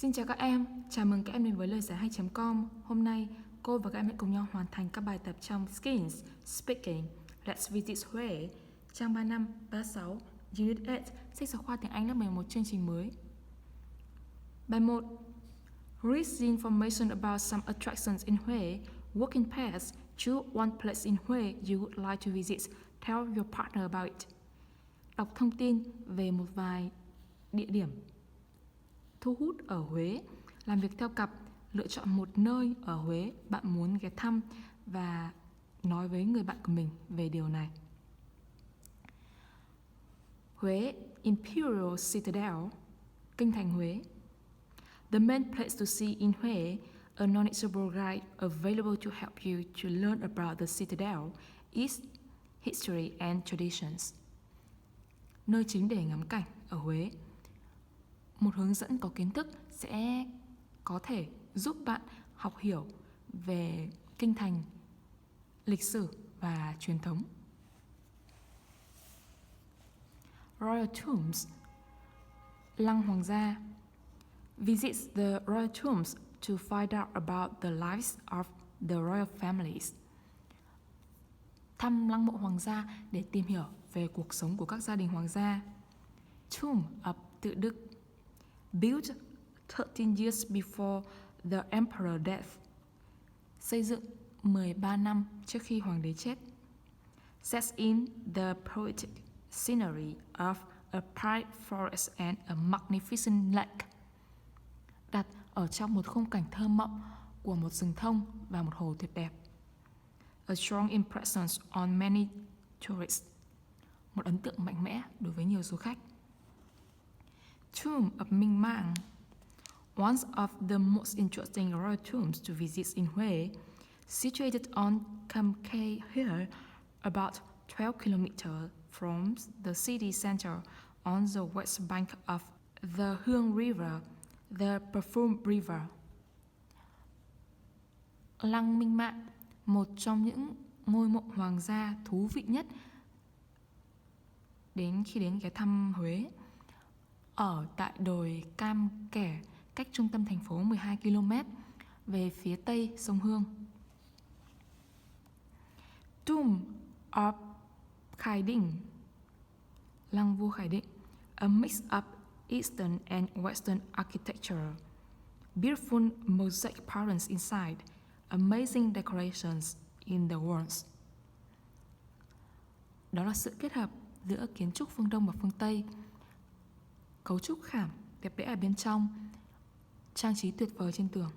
Xin chào các em, chào mừng các em đến với Loigiaihay.com. Hôm nay, cô và các em hãy cùng nhau hoàn thành các bài tập trong Skills, Speaking, Let's Visit Huế, trang 35, 36, Unit 8, sách giáo khoa tiếng Anh lớp 11 chương trình mới. Bài 1. Read the information about some attractions in Huế. Walking past, choose one place in Huế you would like to visit. Tell your partner about it. Đọc thông tin về một vài địa điểm thu hút ở Huế. Làm việc theo cặp, lựa chọn một nơi ở Huế bạn muốn ghé thăm và nói với người bạn của mình về điều này. Huế Imperial Citadel, Kinh thành Huế. The main place to see in Huế, a knowledgeable guide available to help you to learn about the citadel, its history and traditions. Nơi chính để ngắm cảnh ở Huế. Một hướng dẫn có kiến thức sẽ có thể giúp bạn học hiểu về kinh thành, lịch sử và truyền thống. Royal Tombs, lăng hoàng gia. Visit the royal tombs to find out about the lives of the royal families. Thăm lăng mộ hoàng gia để tìm hiểu về cuộc sống của các gia đình hoàng gia. Tomb of Tự Đức, built 13 years before the emperor death. Xây dựng 13 năm trước khi hoàng đế chết. Sets in the poetic scenery of a pine forest and a magnificent lake. Đặt ở trong một khung cảnh thơ mộng của một rừng thông và một hồ tuyệt đẹp. A strong impression on many tourists. Một ấn tượng mạnh mẽ đối với nhiều du khách. Tomb of Minh Mạng, one of the most interesting royal tombs to visit in Huế, situated on Cam Kê Hill, about 12 kilometers from the city center on the west bank of the Hương River, the Perfume River. Lăng Minh Mạng, một trong những ngôi mộ hoàng gia thú vị nhất khi đến ghé thăm Huế, ở tại đồi Cam Kẻ, cách trung tâm thành phố 12 km về phía tây sông Hương. Tomb of Khải Định, lăng vua Khải Định, a mix of Eastern and Western architecture, beautiful mosaic patterns inside, amazing decorations in the walls. Đó là sự kết hợp giữa kiến trúc phương Đông và phương Tây, cấu trúc khảm đẹp đẽ ở bên trong, trang trí tuyệt vời trên tường.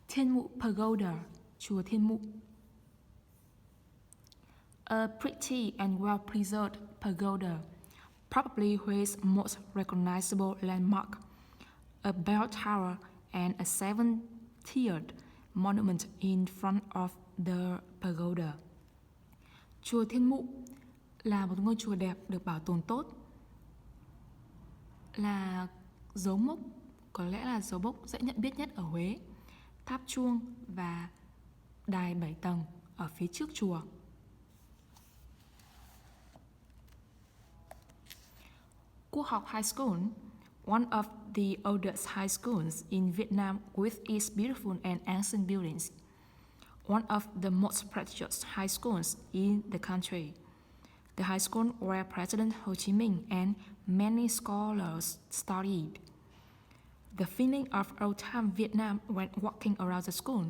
Thiên Mụ Pagoda, chùa Thiên Mụ. A pretty and well-preserved pagoda, probably Hué's most recognizable landmark, a bell tower and a seven-tiered monument in front of the pagoda. Chùa Thiên Mụ là một ngôi chùa đẹp được bảo tồn tốt, là dấu mốc, có lẽ là dấu mốc dễ nhận biết nhất ở Huế. Tháp chuông và đài 7 tầng ở phía trước chùa. Quốc học High School, one of the oldest high schools in Vietnam with its beautiful and ancient buildings. One of the most prestigious high schools in the country. The high school where President Ho Chi Minh and many scholars studied. The feeling of old-time Vietnam when walking around the school.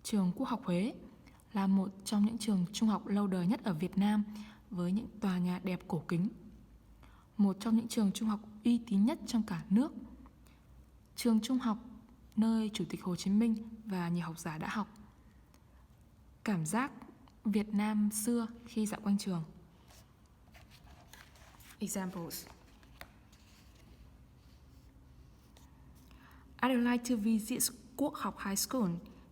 Trường Quốc học Huế là một trong những trường trung học lâu đời nhất ở Việt Nam với những tòa nhà đẹp cổ kính. Một trong những trường trung học uy tín nhất trong cả nước. Trường trung học nơi Chủ tịch Hồ Chí Minh và nhiều học giả đã học. Cảm giác Việt Nam xưa khi dạo quanh trường. Examples. I'd like to visit Quốc học High School.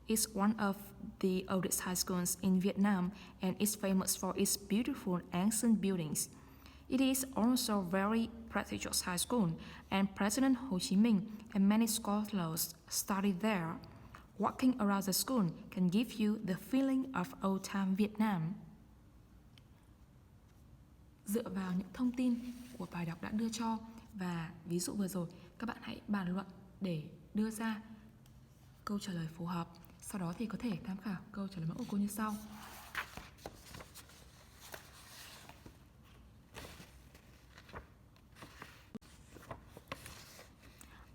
It's one of the oldest high schools in Vietnam and is famous for its beautiful ancient buildings. It is also a very prestigious high school, and President Ho Chi Minh and many scholars studied there. Walking around the school can give you the feeling of old time Vietnam. Dựa vào những thông tin của bài đọc đã đưa cho và ví dụ vừa rồi, các bạn hãy bàn luận để đưa ra câu trả lời phù hợp. Sau đó thì có thể tham khảo câu trả lời mẫu của cô như sau.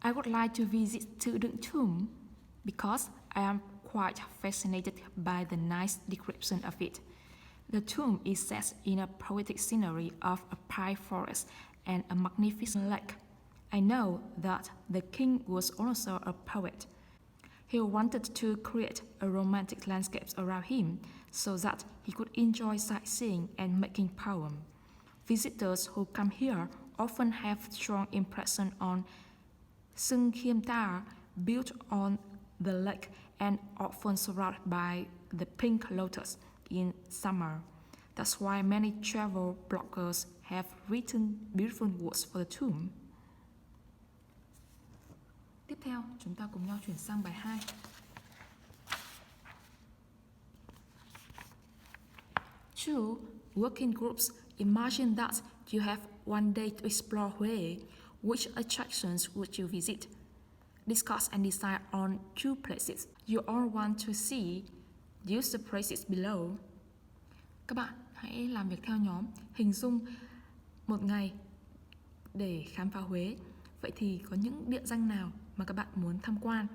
I would like to visit student tomb because I am quite fascinated by the nice description of it. The tomb is set in a poetic scenery of a pine forest and a magnificent lake. I know that the king was also a poet. He wanted to create a romantic landscape around him so that he could enjoy sightseeing and making poems. Visitors who come here often have strong impression on Sung Khiêm Tower, built on the lake and often surrounded by the pink lotus in summer. That's why many travel bloggers have written beautiful words for the tomb. Tiếp theo, chúng ta cùng nhau chuyển sang bài 2. Two, working groups. Imagine that you have one day to explore Huế. Which attractions would you visit? Discuss and decide on 2 places you all want to see. Use the places below. Các bạn hãy làm việc theo nhóm, hình dung một ngày để khám phá Huế. Vậy thì có những địa danh nào mà các bạn muốn tham quan?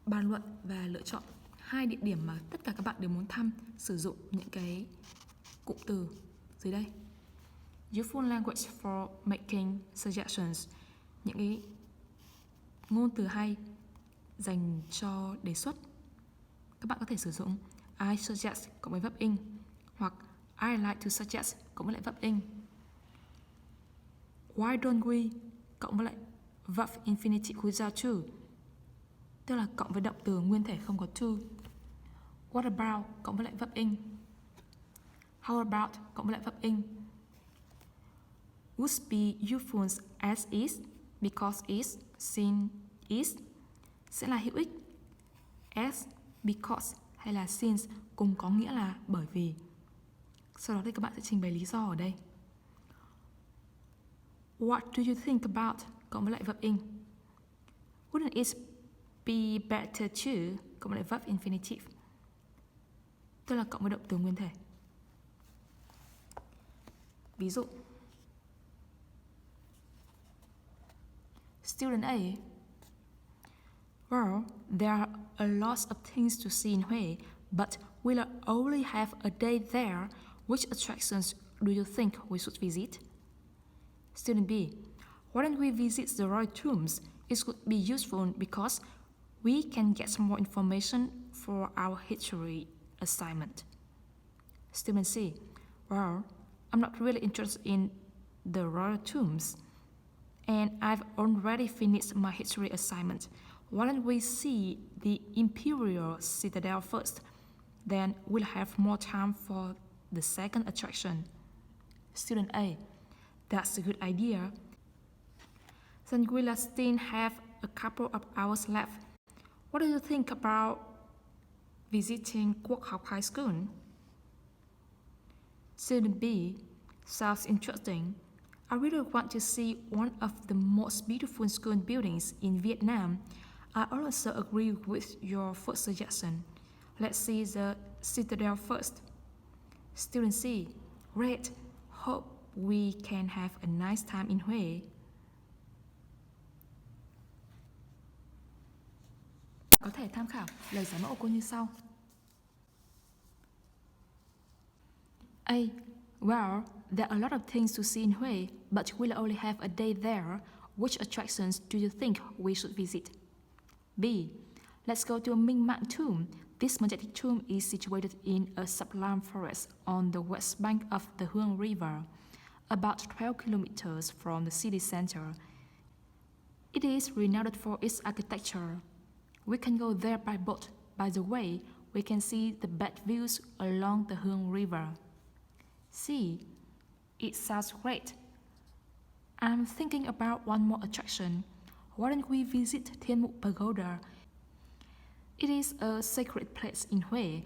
Bàn luận và lựa chọn 2 địa điểm mà tất cả các bạn đều muốn thăm, sử dụng những cái cụm từ dưới đây. Useful language for making suggestions. Những cái ngôn từ hay dành cho đề xuất. Các bạn có thể sử dụng I suggest cộng với verb in hoặc I like to suggest cộng với lại verb in. Why don't we cộng với lại verb infinitive without to, tức là cộng với động từ nguyên thể không có to. What about cộng với lại verb in. How about cộng với lại verb in. Would be useful as is, because is, since is sẽ là hữu ích. As, because hay là since cùng có nghĩa là bởi vì. Sau đó thì các bạn sẽ trình bày lý do ở đây. What do you think about cộng với lại verb in. Wouldn't it be better to cộng với lại verb infinitive, tức là cộng với động từ nguyên thể. Ví dụ Student A. Well, there are a lot of things to see in Huế, but we'll only have a day there. Which attractions do you think we should visit? Student B. Why don't we visit the royal tombs? It would be useful because we can get some more information for our history assignment. Student C. Well, I'm not really interested in the royal tombs, and I've already finished my history assignment. Why don't we see the imperial citadel first? Then we'll have more time for the second attraction. Student A. That's a good idea. Then we'll still have a couple of hours left. What do you think about visiting Quốc học High School? Student B. Sounds interesting. I really want to see one of the most beautiful school buildings in Vietnam. I also agree with your first suggestion. Let's see the citadel first. Student C. Great. Hope we can have a nice time in Huế. Có thể tham khảo lời giải mẫu của cô như sau. A. Well, there are a lot of things to see in Huế, but we'll only have a day there. Which attractions do you think we should visit? B. Let's go to Minh Mạng Tomb. This majestic tomb is situated in a sublime forest on the west bank of the Hương River, about 12 kilometers from the city center. It is renowned for its architecture. We can go there by boat. By the way, we can see the best views along the Hương River. C. It sounds great. I'm thinking about one more attraction. Why don't we visit Thiên Mục Pagoda? It is a sacred place in Hue,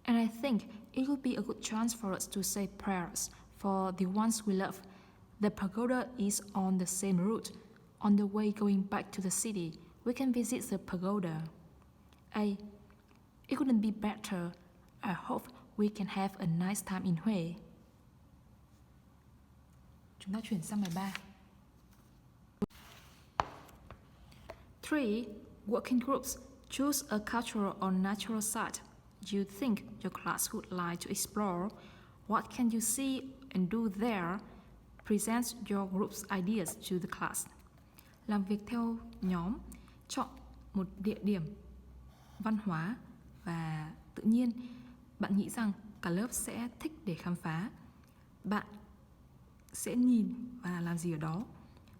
and I think it would be a good chance for us to say prayers for the ones we love. The pagoda is on the same route. On the way going back to the city, we can visit the pagoda. A. It couldn't be better. I hope we can have a nice time in Hue. Chúng ta chuyển sang bài 3. 3. Working groups. Choose a cultural or natural site you think your class would like to explore. What can you see and do there? Present your group's ideas to the class. Làm việc theo nhóm, chọn một địa điểm văn hóa và tự nhiên bạn nghĩ rằng cả lớp sẽ thích để khám phá. Bạn sẽ nhìn và làm gì ở đó.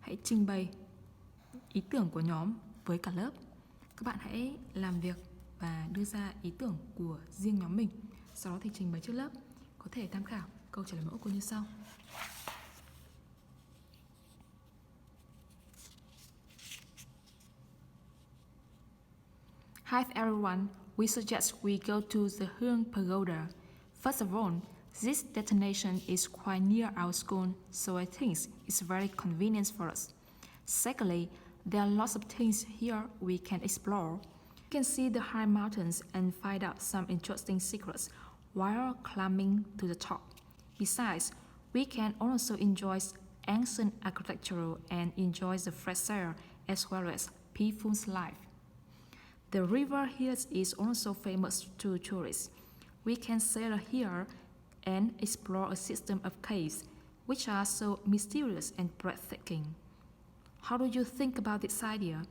Hãy trình bày ý tưởng của nhóm với cả lớp. Các bạn hãy làm việc và đưa ra ý tưởng của riêng nhóm mình, sau đó thì trình bày trước lớp. Có thể tham khảo câu trả lời mẫu cô như sau. Hi everyone, we suggest we go to the Hương Pagoda. First of all, this destination is quite near our school, so I think it's very convenient for us. Secondly, there are lots of things here we can explore. You can see the high mountains and find out some interesting secrets while climbing to the top. Besides, we can also enjoy ancient architecture and enjoy the fresh air as well as peaceful life. The river here is also famous to tourists. We can sail here and explore a system of caves, which are so mysterious and breathtaking. How do you think about this idea?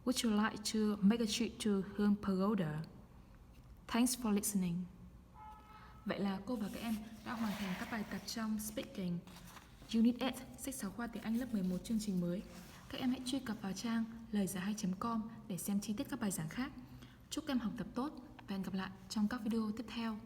Would you like to make a trip to Hương Pagoda? Thanks for listening. Vậy là cô và các em đã hoàn thành các bài tập trong Speaking Unit 8, sách giáo khoa tiếng Anh lớp 11 chương trình mới. Các em hãy truy cập vào trang Loigiaihay.com để xem chi tiết các bài giảng khác. Chúc các em học tập tốt và hẹn gặp lại trong các video tiếp theo.